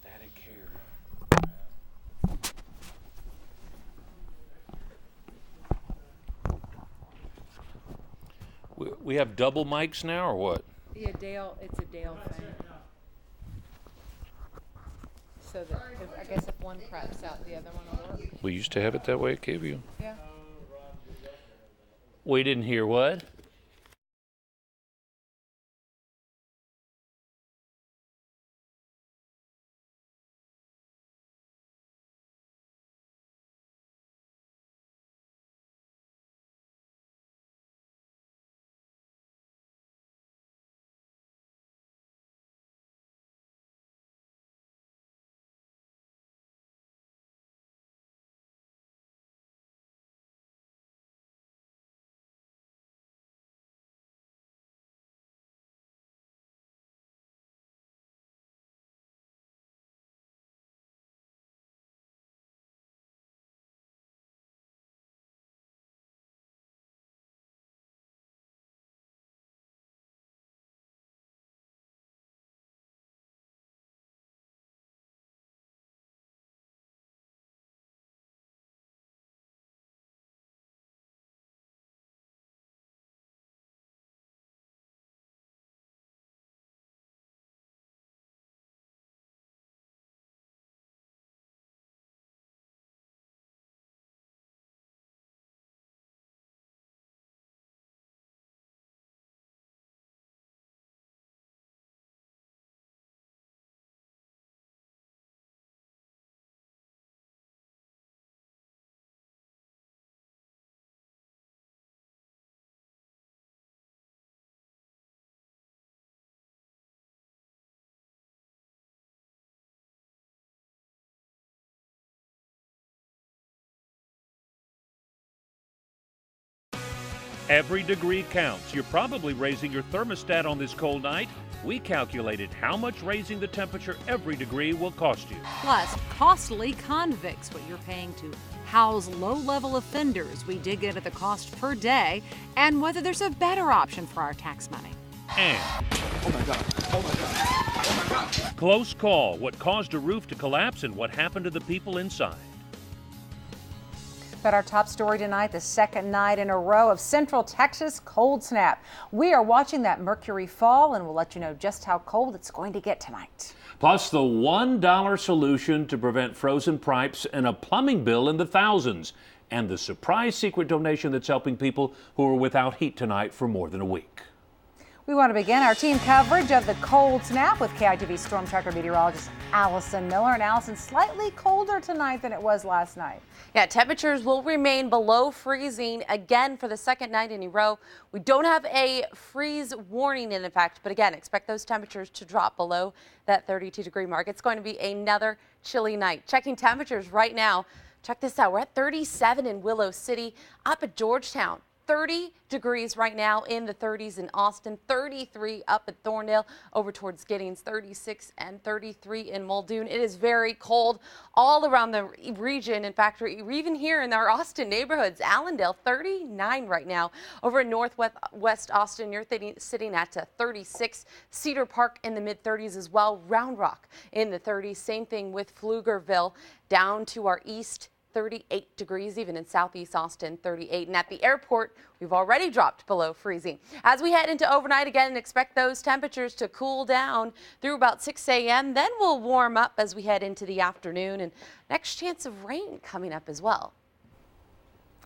Static here. We have double mics now, or what? Yeah, Dale, it's a Dale thing. So that I guess if one craps out, the other one will work. We used to have it that way at KVU. Yeah. We didn't hear what? Every degree counts. You're probably raising your thermostat on this cold night. We calculated how much raising the temperature every degree will cost you. Plus, costly convicts, what you're paying to house low-level offenders. We dig into the cost per day and whether there's a better option for our tax money. And Oh my God. Oh my God. Oh my God. close call, what caused a roof to collapse and what happened to the people inside. But our top story tonight, the second night in a row of Central Texas cold snap. We are watching that mercury fall, and we'll let you know just how cold it's going to get tonight. Plus, the $1 solution to prevent frozen pipes and a plumbing bill in the thousands. And the surprise secret donation that's helping people who are without heat tonight for more than a week. We want to begin our team coverage of the cold snap with KITV Storm Tracker meteorologist Allison Miller. And Allison, slightly colder tonight than it was last night. Yeah, temperatures will remain below freezing again for the second night in a row. We don't have a freeze warning in effect, but again, expect those temperatures to drop below that 32-degree mark. It's going to be another chilly night. Checking temperatures right now. Check this out. We're at 37 in Willow City, up at Georgetown. 30 degrees right now, in the 30s in Austin, 33 up at Thorndale, over towards Giddings, 36 and 33 in Muldoon. It is very cold all around the region. In fact, we're even here in our Austin neighborhoods. Allendale, 39 right now. Over in Northwest Austin, you're sitting at 36. Cedar Park in the mid-30s as well. Round Rock in the 30s. Same thing with Pflugerville. Down to our east, 38 degrees, even in southeast Austin, 38. And at the airport, we've already dropped below freezing. As we head into overnight again, expect those temperatures to cool down through about 6 a.m. Then we'll warm up as we head into the afternoon, and next chance of rain coming up as well.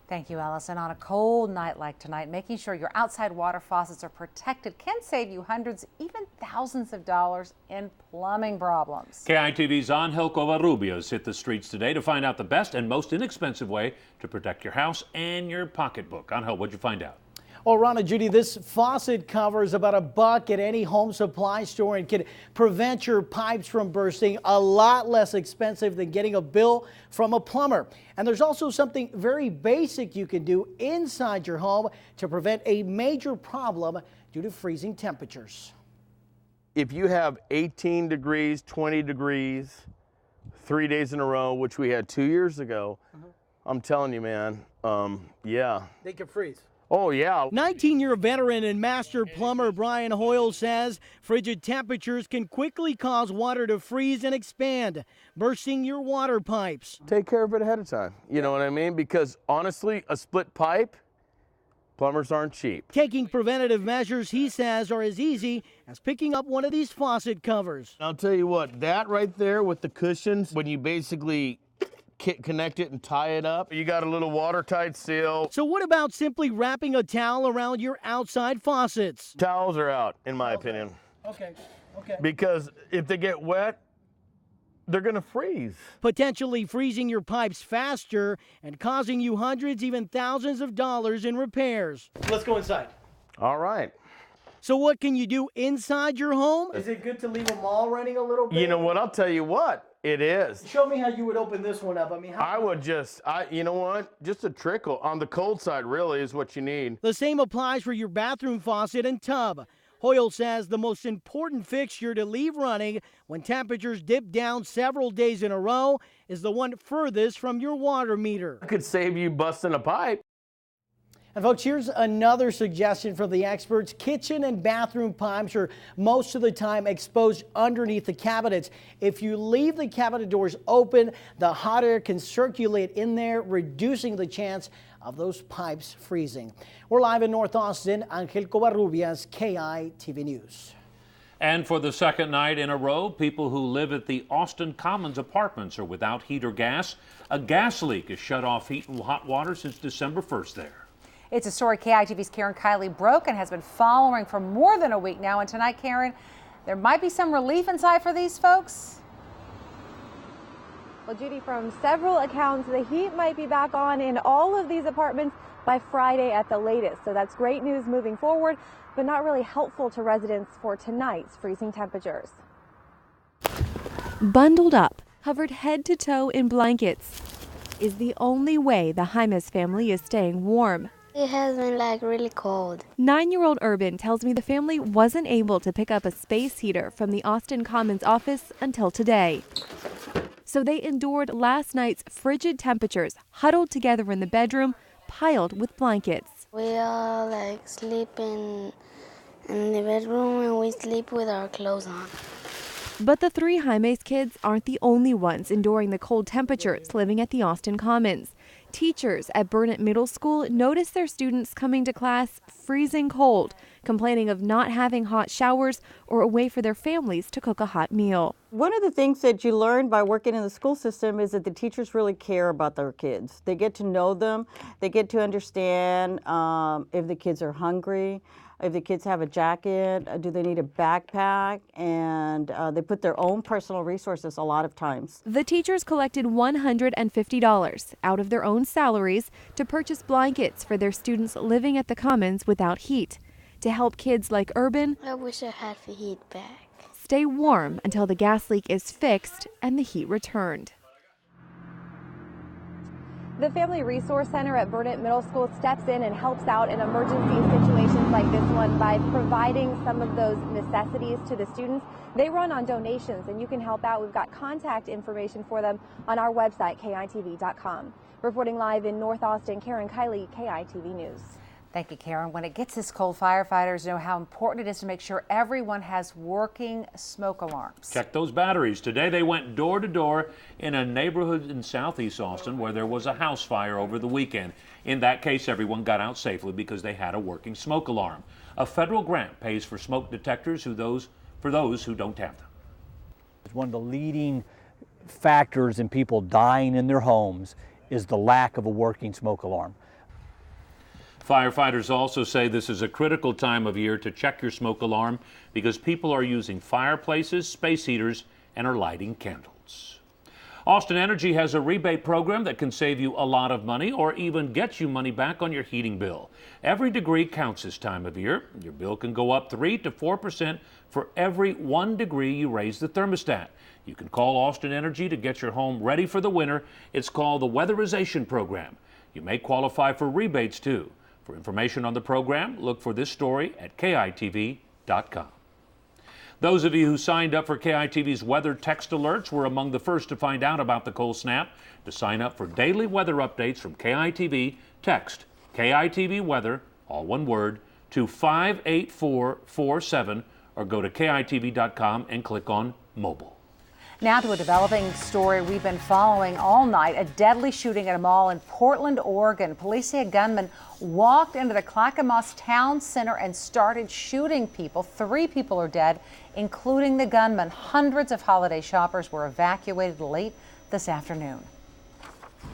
Thank you, Allison. On a cold night like tonight, making sure your outside water faucets are protected can save you hundreds, even thousands of dollars in plumbing problems. KITV's Angel Covarrubias hit the streets today to find out the best and most inexpensive way to protect your house and your pocketbook. Angel, what'd you find out? Well, Ron and Judy, this faucet cover is about $1 at any home supply store and can prevent your pipes from bursting. A lot less expensive than getting a bill from a plumber. And there's also something very basic you can do inside your home to prevent a major problem due to freezing temperatures. If you have 18 degrees, 20 degrees, 3 days in a row, which we had 2 years ago, I'm telling you, man, yeah. They can freeze. Oh, yeah. 19-year veteran and master plumber Brian Hoyle says frigid temperatures can quickly cause water to freeze and expand, bursting your water pipes. Take care of it ahead of time. You know what I mean? Because honestly, a split pipe, plumbers aren't cheap. Taking preventative measures, he says, are as easy as picking up one of these faucet covers. I'll tell you what, that right there with the cushions, when you basically connect it and tie it up, you got a little watertight seal. So what about simply wrapping a towel around your outside faucets? Towels are out, in my opinion. Okay. Because if they get wet, they're gonna freeze. Potentially freezing your pipes faster and causing you hundreds, even thousands of dollars in repairs. Let's go inside. All right. So what can you do inside your home? Is it good to leave them all running a little bit? You know what, I'll tell you what, it is. Show me how you would open this one up. I mean, I would you know what, just a trickle on the cold side really is what you need. The same applies for your bathroom faucet and tub. Hoyle says the most important fixture to leave running when temperatures dip down several days in a row is the one furthest from your water meter. It could save you busting a pipe. And folks, here's another suggestion from the experts. Kitchen and bathroom pipes are most of the time exposed underneath the cabinets. If you leave the cabinet doors open, the hot air can circulate in there, reducing the chance of those pipes freezing. We're live in North Austin. Angel Covarrubias, KITV News. And for the second night in a row, people who live at the Austin Commons apartments are without heat or gas. A gas leak has shut off heat and hot water since December 1st there. It's a story KITV's Karen Kiley broke and has been following for more than a week now. And tonight, Karen, there might be some relief inside for these folks. Well, Judy, from several accounts, the heat might be back on in all of these apartments by Friday at the latest. So that's great news moving forward, but not really helpful to residents for tonight's freezing temperatures. Bundled up, covered head to toe in blankets, is the only way the Jaimes family is staying warm. It has been really cold. 9-year-old Urban tells me the family wasn't able to pick up a space heater from the Austin Commons office until today. So they endured last night's frigid temperatures, huddled together in the bedroom, piled with blankets. We all sleep in the bedroom and we sleep with our clothes on. But the 3 Jaimes kids aren't the only ones enduring the cold temperatures living at the Austin Commons. Teachers at Burnett Middle School notice their students coming to class freezing cold, complaining of not having hot showers or a way for their families to cook a hot meal. One of the things that you learn by working in the school system is that the teachers really care about their kids. They get to know them. They get to understand if the kids are hungry, if the kids have a jacket, do they need a backpack, and they put their own personal resources a lot of times. The teachers collected $150 out of their own salaries to purchase blankets for their students living at the Commons without heat, to help kids like Urban I wish I had the heat back. Stay warm until the gas leak is fixed and the heat returned. The Family Resource Center at Burnett Middle School steps in and helps out in emergency situations like this one by providing some of those necessities to the students. They run on donations, and you can help out. We've got contact information for them on our website, KITV.com. Reporting live in North Austin, Karen Kiley, KITV News. Thank you, Karen. When it gets this cold, firefighters know how important it is to make sure everyone has working smoke alarms. Check those batteries. Today they went door to door in a neighborhood in southeast Austin where there was a house fire over the weekend. In that case, everyone got out safely because they had a working smoke alarm. A federal grant pays for smoke detectors for those who don't have them. One of the leading factors in people dying in their homes is the lack of a working smoke alarm. Firefighters also say this is a critical time of year to check your smoke alarm because people are using fireplaces, space heaters, and are lighting candles. Austin Energy has a rebate program that can save you a lot of money or even get you money back on your heating bill. Every degree counts this time of year. Your bill can go up 3 to 4% for every 1 degree you raise the thermostat. You can call Austin Energy to get your home ready for the winter. It's called the Weatherization Program. You may qualify for rebates too. For information on the program, look for this story at KITV.com. Those of you who signed up for KITV's weather text alerts were among the first to find out about the cold snap. To sign up for daily weather updates from KITV, text KITV Weather all one word, to 58447 or go to KITV.com and click on mobile. Now to a developing story we've been following all night. A deadly shooting at a mall in Portland, Oregon. Police say a gunman walked into the Clackamas Town Center and started shooting people. 3 people are dead, including the gunman. Hundreds of holiday shoppers were evacuated late this afternoon.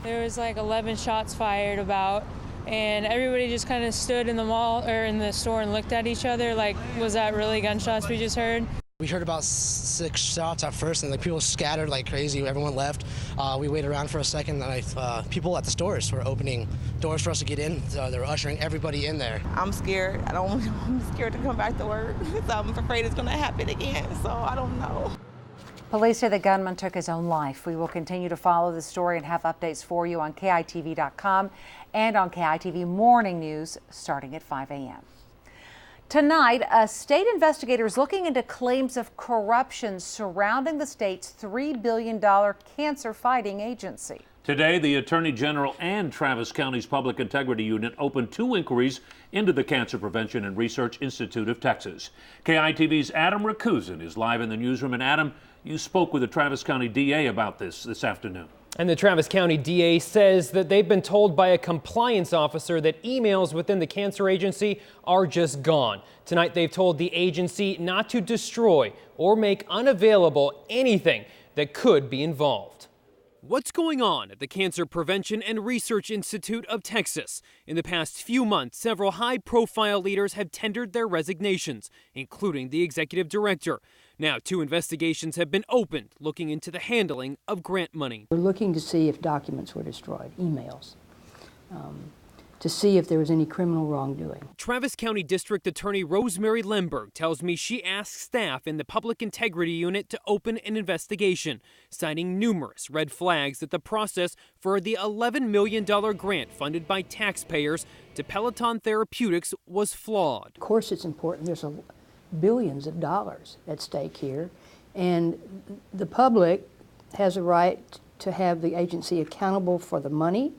There was like 11 shots fired about, and everybody just kind of stood in the mall or in the store and looked at each other like, was that really gunshots we just heard? We heard about 6 shots at first, and people scattered like crazy. Everyone left. We waited around for a second, and people at the stores were opening doors for us to get in. They were ushering everybody in there. I'm scared. I'm scared to come back to work. I'm afraid it's going to happen again, so I don't know. Police say the gunman took his own life. We will continue to follow the story and have updates for you on KITV.com and on KITV Morning News starting at 5 a.m. Tonight, a state investigator is looking into claims of corruption surrounding the state's $3 billion cancer fighting agency. Today, the Attorney General and Travis County's Public Integrity Unit opened 2 inquiries into the Cancer Prevention and Research Institute of Texas. KITV's Adam Rakusin is live in the newsroom. And Adam, you spoke with the Travis County DA about this afternoon. And the Travis County DA says that they've been told by a compliance officer that emails within the cancer agency are just gone. Tonight, they've told the agency not to destroy or make unavailable anything that could be involved. What's going on at the Cancer Prevention and Research Institute of Texas? In the past few months, several high-profile leaders have tendered their resignations, including the executive director. Now, 2 investigations have been opened looking into the handling of grant money. We're looking to see if documents were destroyed, emails, to see if there was any criminal wrongdoing. Travis County District Attorney Rosemary Lemberg tells me she asked staff in the Public Integrity Unit to open an investigation, citing numerous red flags that the process for the $11 million grant funded by taxpayers to Peloton Therapeutics was flawed. Of course it's important. There's billions of dollars at stake here, and the public has a right to have the agency accountable for the money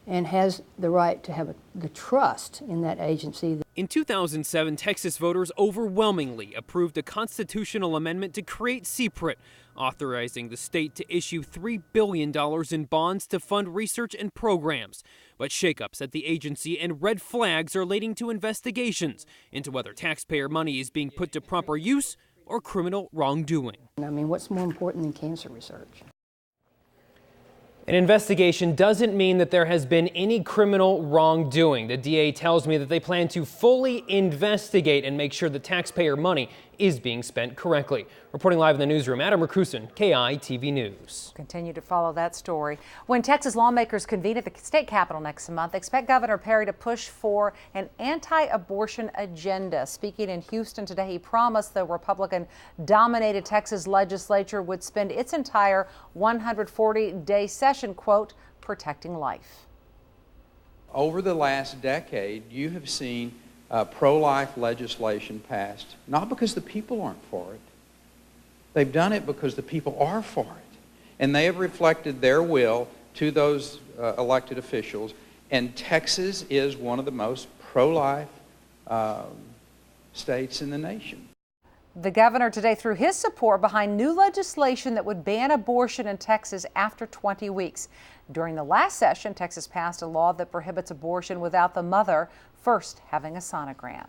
and has the right to have the trust in that agency. In 2007, Texas voters overwhelmingly approved a constitutional amendment to create CPRIT, authorizing the state to issue $3 billion in bonds to fund research and programs. But shakeups at the agency and red flags are leading to investigations into whether taxpayer money is being put to proper use or criminal wrongdoing. I mean, what's more important than cancer research? An investigation doesn't mean that there has been any criminal wrongdoing. The DA tells me that they plan to fully investigate and make sure that taxpayer money is being spent correctly. Reporting live in the newsroom, Adam Rakusin, KITV News. Continue to follow that story. When Texas lawmakers convene at the state capitol next month, expect Governor Perry to push for an anti-abortion agenda. Speaking in Houston today, he promised the Republican-dominated Texas legislature would spend its entire 140-day session, quote, protecting life. Over the last decade, you have seen pro-life legislation passed, not because the people aren't for it. They've done it because the people are for it. And they have reflected their will to those elected officials. And Texas is one of the most pro-life states in the nation. The governor today threw his support behind new legislation that would ban abortion in Texas after 20 weeks. During the last session, Texas passed a law that prohibits abortion without the mother first having a sonogram.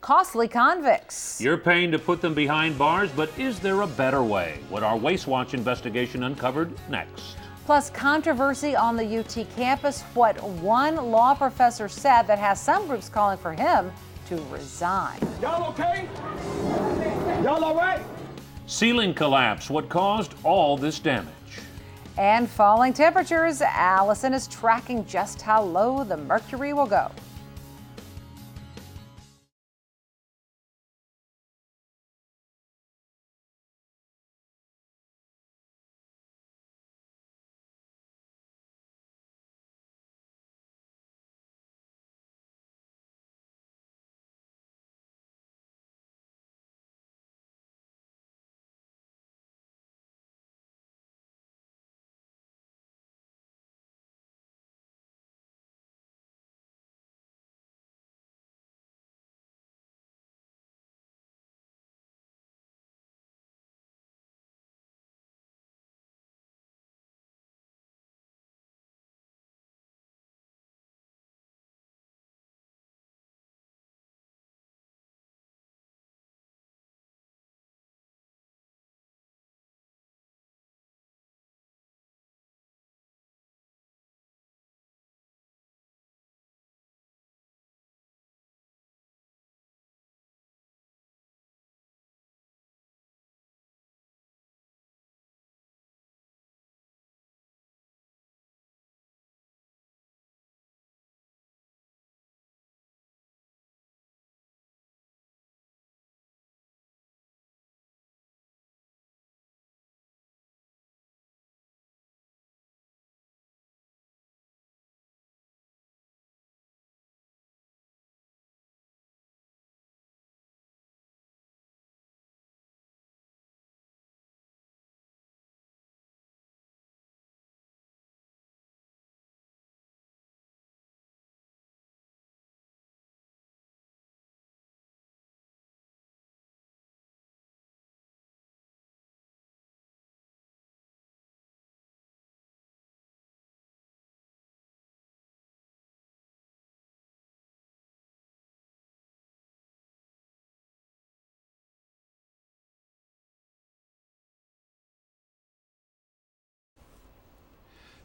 Costly convicts. You're paying to put them behind bars, but is there a better way? What our Waste Watch investigation uncovered next. Plus, controversy on the UT campus, what one law professor said that has some groups calling for him to resign. Y'all okay? Y'all all right? Ceiling collapse, what caused all this damage? And falling temperatures, Allison is tracking just how low the mercury will go.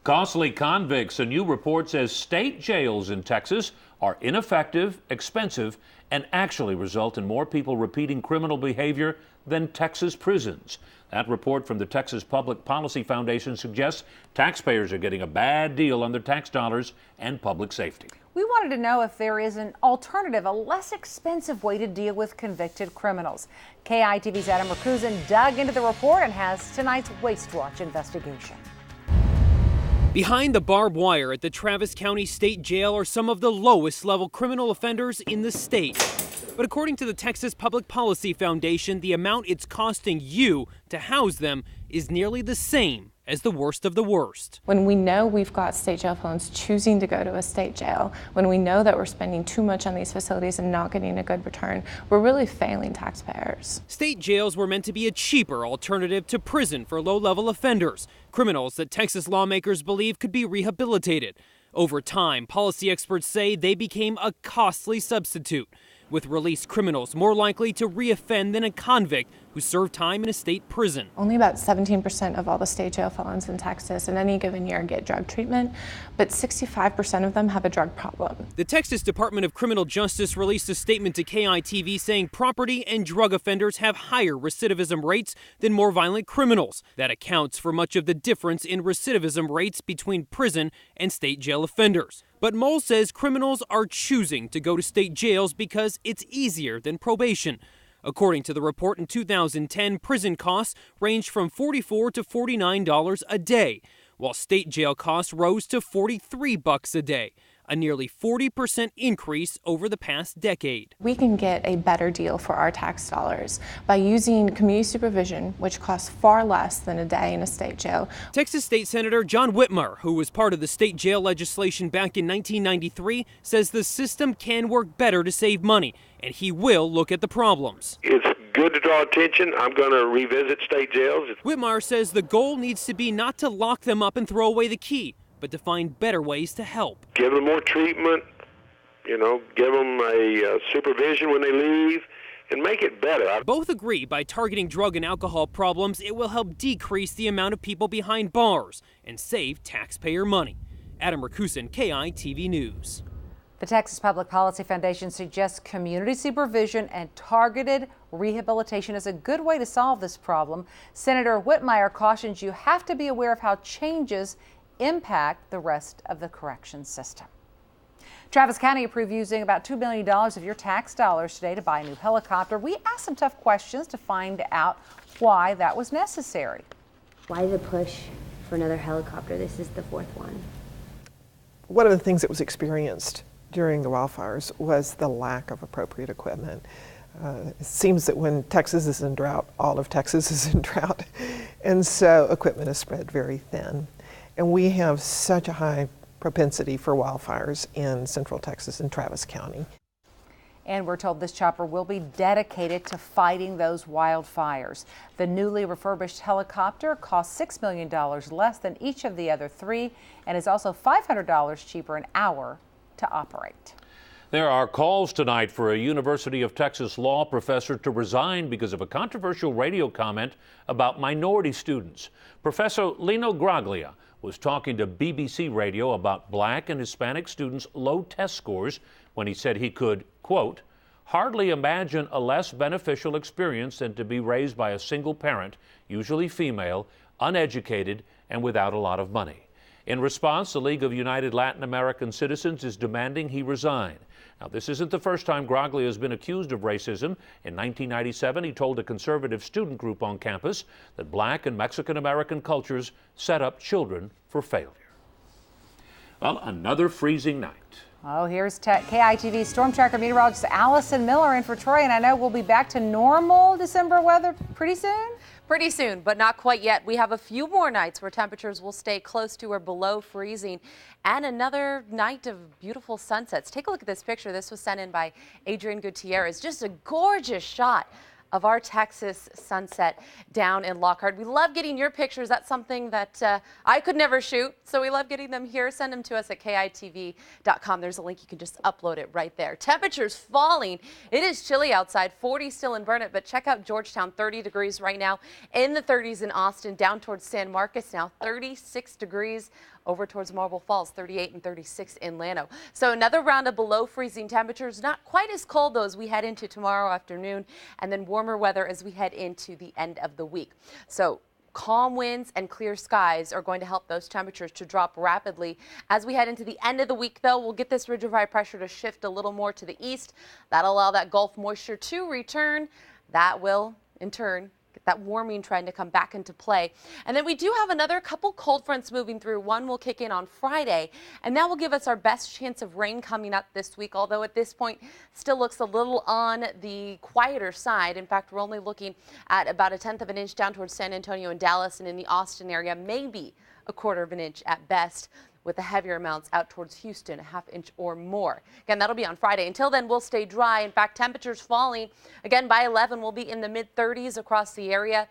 Costly convicts. A new report says state jails in Texas are ineffective, expensive, and actually result in more people repeating criminal behavior than Texas prisons. That report from the Texas Public Policy Foundation suggests taxpayers are getting a bad deal on their tax dollars and public safety. We wanted to know if there is an alternative, a less expensive way to deal with convicted criminals. KITV's Adam Rakusin dug into the report and has tonight's Waste Watch investigation. Behind the barbed wire at the Travis County State Jail are some of the lowest level criminal offenders in the state. But according to the Texas Public Policy Foundation, the amount it's costing you to house them is nearly the same as the worst of the worst. When we know we've got state jail felons choosing to go to a state jail, when we know that we're spending too much on these facilities and not getting a good return, we're really failing taxpayers. State jails were meant to be a cheaper alternative to prison for low-level offenders, criminals that Texas lawmakers believe could be rehabilitated. Over time, policy experts say they became a costly substitute, with released criminals more likely to reoffend than a convict who served time in a state prison. Only about 17% of all the state jail felons in Texas in any given year get drug treatment, but 65% of them have a drug problem. The Texas Department of Criminal Justice released a statement to KITV saying property and drug offenders have higher recidivism rates than more violent criminals. That accounts for much of the difference in recidivism rates between prison and state jail offenders. But Mole says criminals are choosing to go to state jails because it's easier than probation. According to the report in 2010, prison costs ranged from $44 to $49 a day, while state jail costs rose to $43 a day, a nearly 40% increase over the past decade. We can get a better deal for our tax dollars by using community supervision, which costs far less than a day in a state jail. Texas State Senator John Whitmer, who was part of the state jail legislation back in 1993, says the system can work better to save money, and he will look at the problems. It's good to draw attention. I'm going to revisit state jails. Whitmer says the goal needs to be not to lock them up and throw away the key, but to find better ways to help. Give them more treatment, give them a supervision when they leave, and make it better. Both agree by targeting drug and alcohol problems, it will help decrease the amount of people behind bars and save taxpayer money. Adam Rakusin, KITV News. The Texas Public Policy Foundation suggests community supervision and targeted rehabilitation is a good way to solve this problem. Senator Whitmire cautions you have to be aware of how changes impact the rest of the corrections system. Travis County approved using about $2 million of your tax dollars today to buy a new helicopter. We asked some tough questions to find out why that was necessary. Why the push for another helicopter? This is the fourth one. One of the things that was experienced during the wildfires was the lack of appropriate equipment. It seems that when Texas is in drought, all of Texas is in drought. And so equipment is spread very thin. And we have such a high propensity for wildfires in Central Texas and Travis County. And we're told this chopper will be dedicated to fighting those wildfires. The newly refurbished helicopter costs $6 million less than each of the other three and is also $500 cheaper an hour to operate. There are calls tonight for a University of Texas law professor to resign because of a controversial radio comment about minority students. Professor Lino Graglia was talking to BBC Radio about Black and Hispanic students' low test scores when he said he could, quote, hardly imagine a less beneficial experience than to be raised by a single parent, usually female, uneducated, and without a lot of money. In response, the League of United Latin American Citizens is demanding he resign. Now, this isn't the first time Graglia has been accused of racism. In 1997, he told a conservative student group on campus that Black and Mexican American cultures set up children for failure. Well, another freezing night. Oh, here's KITV Storm Tracker meteorologist Allison Miller in for Troy, and I know we'll be back to normal December weather pretty soon. Pretty soon, but not quite yet. We have a few more nights where temperatures will stay close to or below freezing and another night of beautiful sunsets. Take a look at this picture. This was sent in by Adrian Gutierrez. Just a gorgeous shot of our Texas sunset down in Lockhart. We love getting your pictures. That's something that I could never shoot, so we love getting them here. Send them to us at KITV.com. There's a link. You can just upload it right there. Temperatures falling. It is chilly outside, 40 still in Burnet, but check out Georgetown, 30 degrees right now. In the 30s in Austin, down towards San Marcos now, 36 degrees over towards Marble Falls, 38 and 36 in Llano. So another round of below freezing temperatures, not quite as cold though as we head into tomorrow afternoon, and then warmer weather as we head into the end of the week. So calm winds and clear skies are going to help those temperatures to drop rapidly. As we head into the end of the week, though, we'll get this ridge of high pressure to shift a little more to the east. That'll allow that Gulf moisture to return. That will, in turn, get that warming trend to come back into play. And then we do have another couple cold fronts moving through. One will kick in on Friday, and that will give us our best chance of rain coming up this week, although at this point still looks a little on the quieter side. In fact, we're only looking at about 1/10 of an inch down towards San Antonio and Dallas, and in the Austin area, maybe 1/4 of an inch at best, with the heavier amounts out towards Houston, 1/2 inch or more. Again, that'll be on Friday. Until then, we'll stay dry. In fact, temperatures falling. Again, by 11, we'll be in the mid-30s across the area,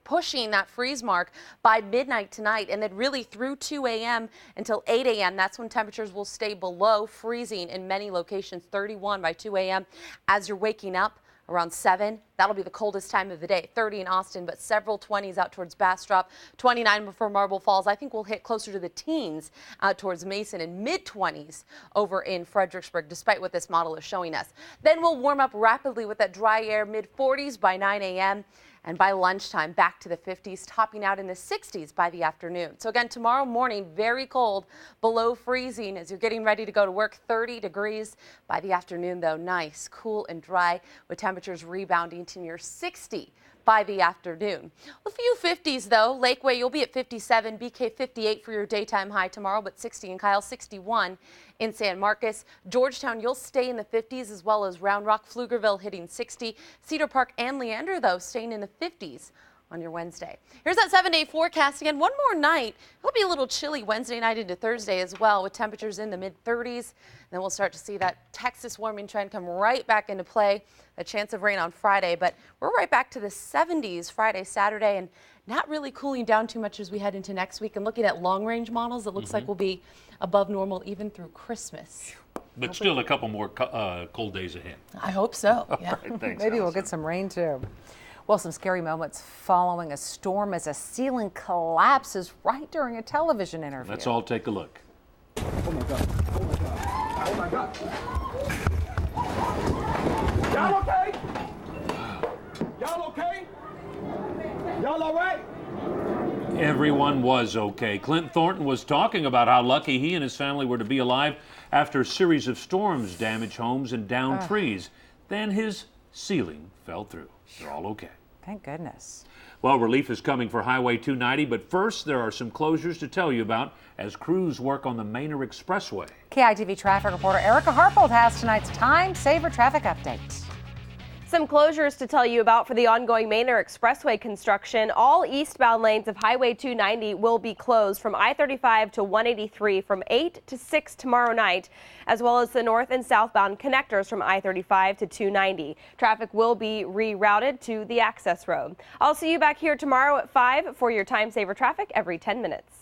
pushing that freeze mark by midnight tonight, and then really through 2 a.m. until 8 a.m. That's when temperatures will stay below freezing in many locations, 31 by 2 a.m. As you're waking up around 7, that'll be the coldest time of the day. 30 in Austin, but several 20s out towards Bastrop, 29 for Marble Falls. I think we'll hit closer to the teens out towards Mason, and mid-20s over in Fredericksburg, despite what this model is showing us. Then we'll warm up rapidly with that dry air, mid-40s by 9 a.m. and by lunchtime back to the 50s, topping out in the 60s by the afternoon. So again, tomorrow morning, very cold, below freezing as you're getting ready to go to work, 30 degrees. By the afternoon, though, nice, cool and dry, with temperatures rebounding to near 60 by the afternoon. A few 50s, though. Lakeway, you'll be at 57, BK 58 for your daytime high tomorrow, but 60 in Kyle, 61 in San Marcos. Georgetown, you'll stay in the 50s, as well as Round Rock, Pflugerville hitting 60. Cedar Park and Leander, though, staying in the 50s on your Wednesday. Here's that 7-day forecast again. One more night. It'll be a little chilly Wednesday night into Thursday as well, with temperatures in the mid-30s. Then we'll start to see that Texas warming trend come right back into play. A chance of rain on Friday, but we're right back to the 70s Friday, Saturday, and not really cooling down too much as we head into next week. And looking at long-range models, it looks like we'll be above normal even through Christmas. But still a couple more cold days ahead. I hope so. Yeah. Right, thanks, Maybe we'll Allison. get some rain too. Well, some scary moments following a storm as a ceiling collapses right during a television interview. Let's all take a look. Oh my God. Oh my God. Oh my God. Y'all okay? Y'all okay? Y'all all right? Everyone was okay. Clint Thornton was talking about how lucky he and his family were to be alive after a series of storms damaged homes and downed trees. Then his ceiling fell through. They're all okay. Thank goodness. Well, relief is coming for Highway 290, but first there are some closures to tell you about as crews work on the Manor Expressway. KITV traffic reporter Erica Harpold has tonight's Time Saver traffic update. Some closures to tell you about for the ongoing Manor Expressway construction. All eastbound lanes of Highway 290 will be closed from I-35 to 183 from 8 to 6 tomorrow night, as well as the north and southbound connectors from I-35 to 290. Traffic will be rerouted to the access road. I'll see you back here tomorrow at 5 for your Time Saver traffic every 10 minutes.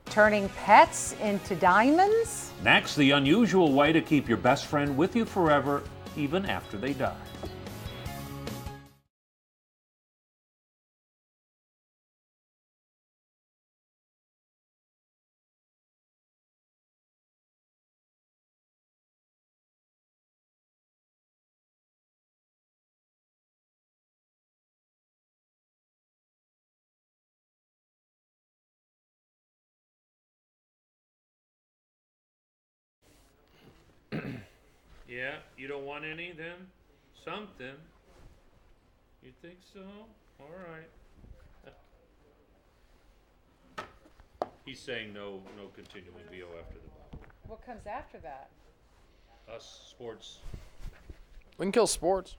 Turning pets into diamonds? Next, the unusual way to keep your best friend with you forever, even after they die. Yeah, you don't want any then? Something. You think so? All right. He's saying no continuing VO after the ball. What comes after that? Us sports. We can kill sports.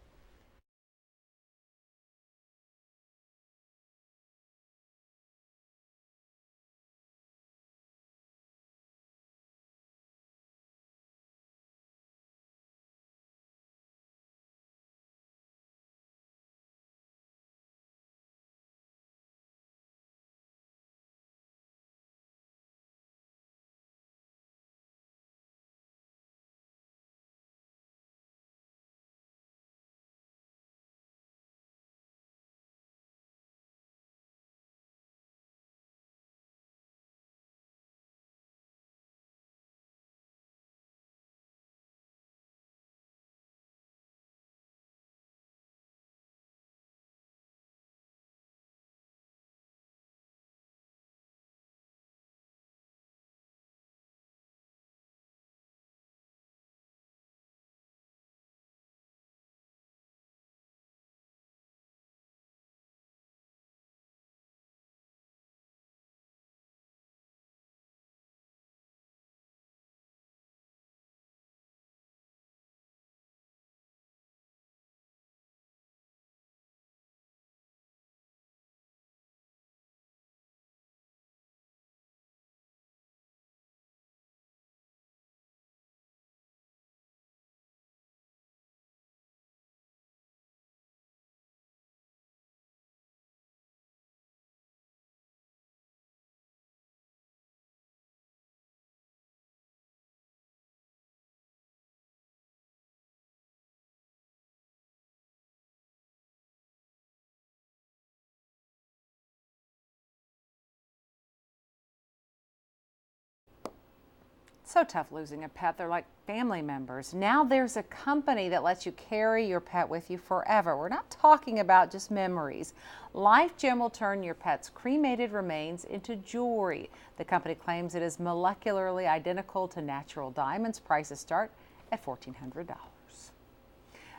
So tough losing a pet. They're like family members. Now there's a company that lets you carry your pet with you forever. We're not talking about just memories. Life Gem will turn your pet's cremated remains into jewelry. The company claims it is molecularly identical to natural diamonds. Prices start at $1,400.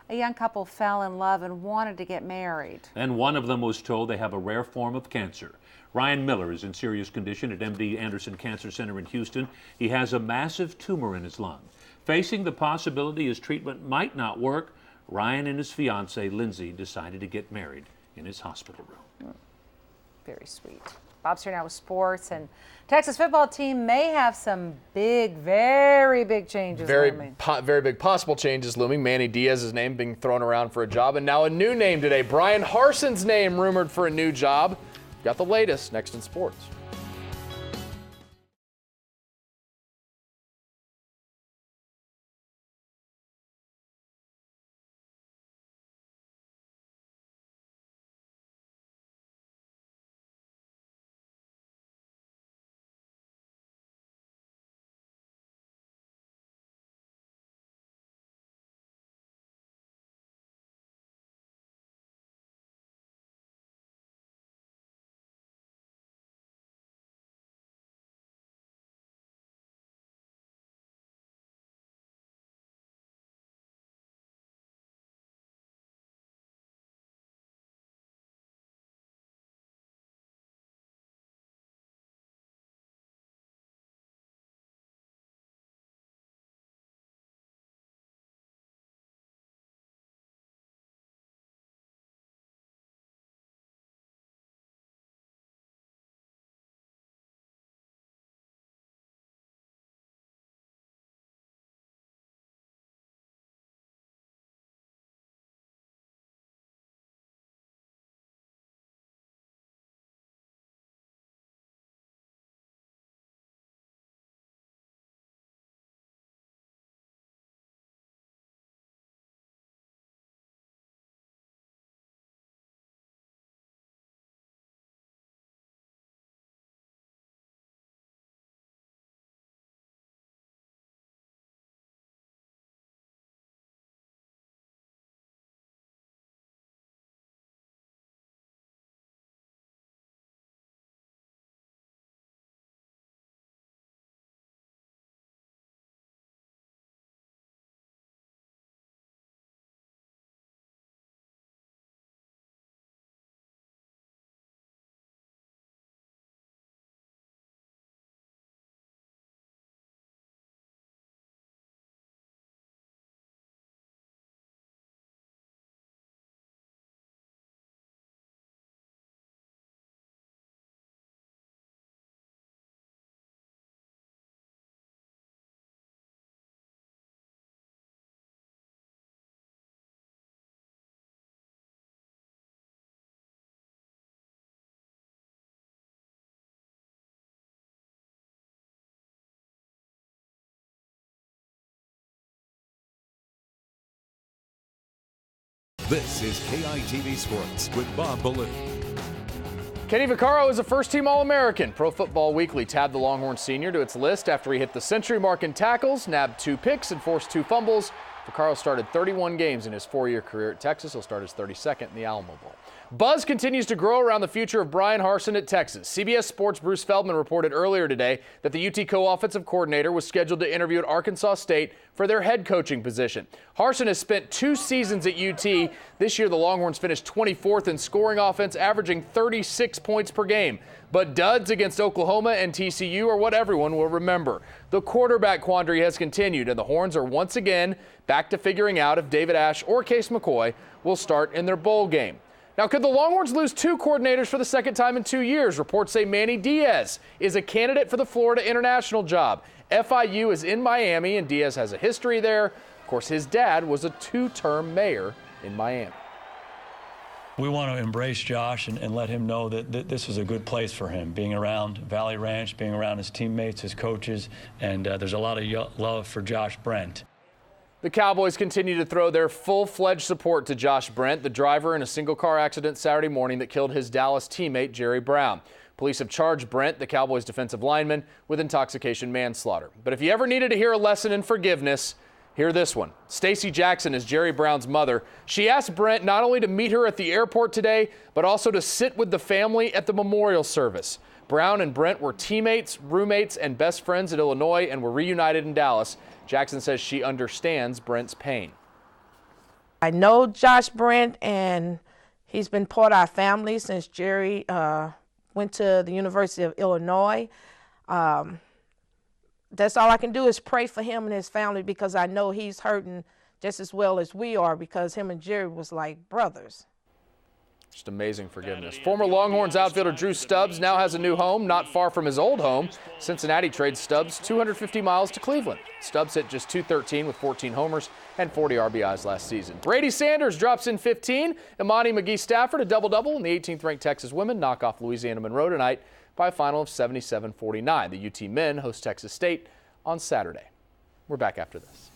A young couple fell in love and wanted to get married. And one of them was told they have a rare form of cancer. Ryan Miller is in serious condition at MD Anderson Cancer Center in Houston. He has a massive tumor in his lung. Facing the possibility his treatment might not work, Ryan and his fiancée, Lindsay, decided to get married in his hospital room. Very sweet. Bob's here now with sports, and Texas football team may have some big, very big changes looming. Very big possible changes looming. Manny Diaz's name being thrown around for a job, and now a new name today. Brian Harsin's name rumored for a new job. Got the latest next in sports. This is KITV Sports with Bob Ballou. Kenny Vaccaro is a first-team All-American. Pro Football Weekly tabbed the Longhorn senior to its list after he hit the century mark in tackles, nabbed 2 picks, and forced 2 fumbles. Vaccaro started 31 games in his 4-year career at Texas. He'll start his 32nd in the Alamo Bowl. Buzz continues to grow around the future of Brian Harsin at Texas. CBS Sports' Bruce Feldman reported earlier today that the UT co-offensive coordinator was scheduled to interview at Arkansas State for their head coaching position. Harsin has spent 2 seasons at UT. This year, the Longhorns finished 24th in scoring offense, averaging 36 points per game. But duds against Oklahoma and TCU are what everyone will remember. The quarterback quandary has continued, and the Horns are once again back to figuring out if David Ash or Case McCoy will start in their bowl game. Now, could the Longhorns lose 2 coordinators for the second time in 2 years? Reports say Manny Diaz is a candidate for the Florida International job. FIU is in Miami, and Diaz has a history there. Of course, his dad was a 2-term mayor in Miami. We want to embrace Josh and let him know that this is a good place for him, being around Valley Ranch, being around his teammates, his coaches, and there's a lot of love for Josh Brent. The Cowboys continue to throw their full-fledged support to Josh Brent, the driver in a single-car accident Saturday morning that killed his Dallas teammate, Jerry Brown. Police have charged Brent, the Cowboys defensive lineman, with intoxication manslaughter. But if you ever needed to hear a lesson in forgiveness, hear this one. Stacy Jackson is Jerry Brown's mother. She asked Brent not only to meet her at the airport today, but also to sit with the family at the memorial service. Brown and Brent were teammates, roommates, and best friends at Illinois and were reunited in Dallas. Jackson says she understands Brent's pain. I know Josh Brent, and he's been part of our family since Jerry went to the University of Illinois. That's all I can do is pray for him and his family, because I know he's hurting just as well as we are, because him and Jerry was like brothers. Just amazing forgiveness. Former Longhorns outfielder Drew Stubbs now has a new home not far from his old home. Cincinnati trades Stubbs 250 miles to Cleveland. Stubbs hit just .213 with 14 homers and 40 RBIs last season. Brady Sanders drops in 15. Imani McGee-Stafford a double-double, and the 18th-ranked Texas women knock off Louisiana Monroe tonight by a final of 77-49. The UT men host Texas State on Saturday. We're back after this.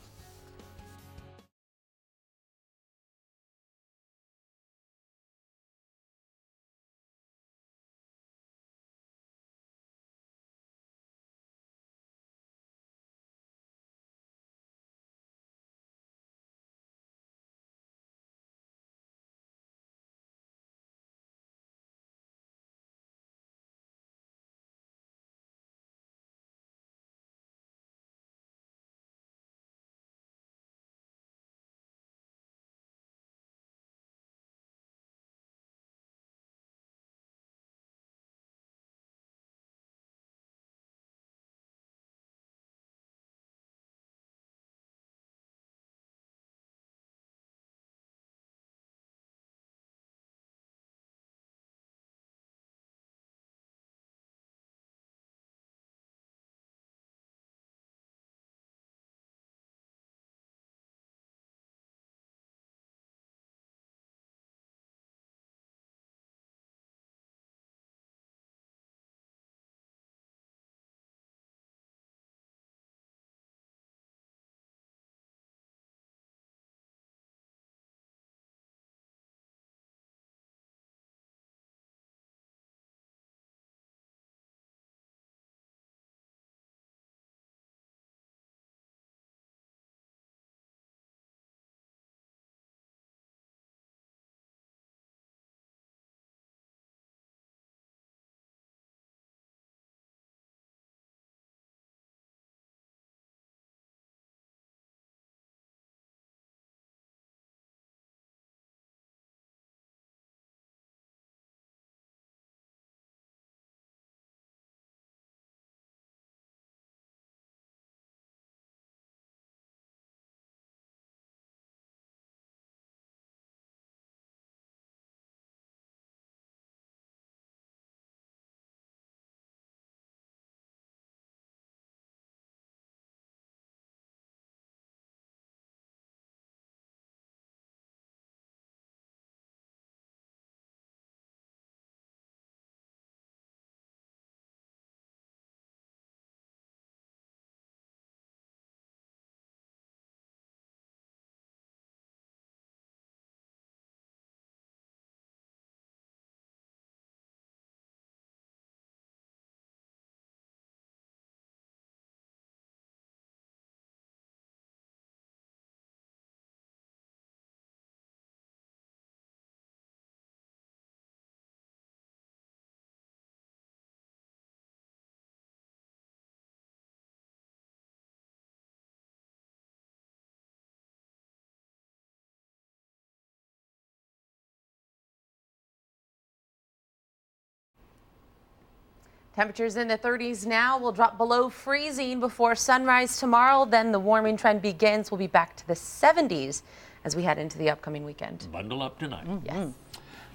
Temperatures in the 30s now will drop below freezing before sunrise tomorrow. Then the warming trend begins. We'll be back to the 70s as we head into the upcoming weekend. Bundle up tonight. Yes.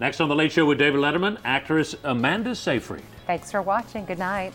Next on The Late Show with David Letterman, actress Amanda Seyfried. Thanks for watching. Good night.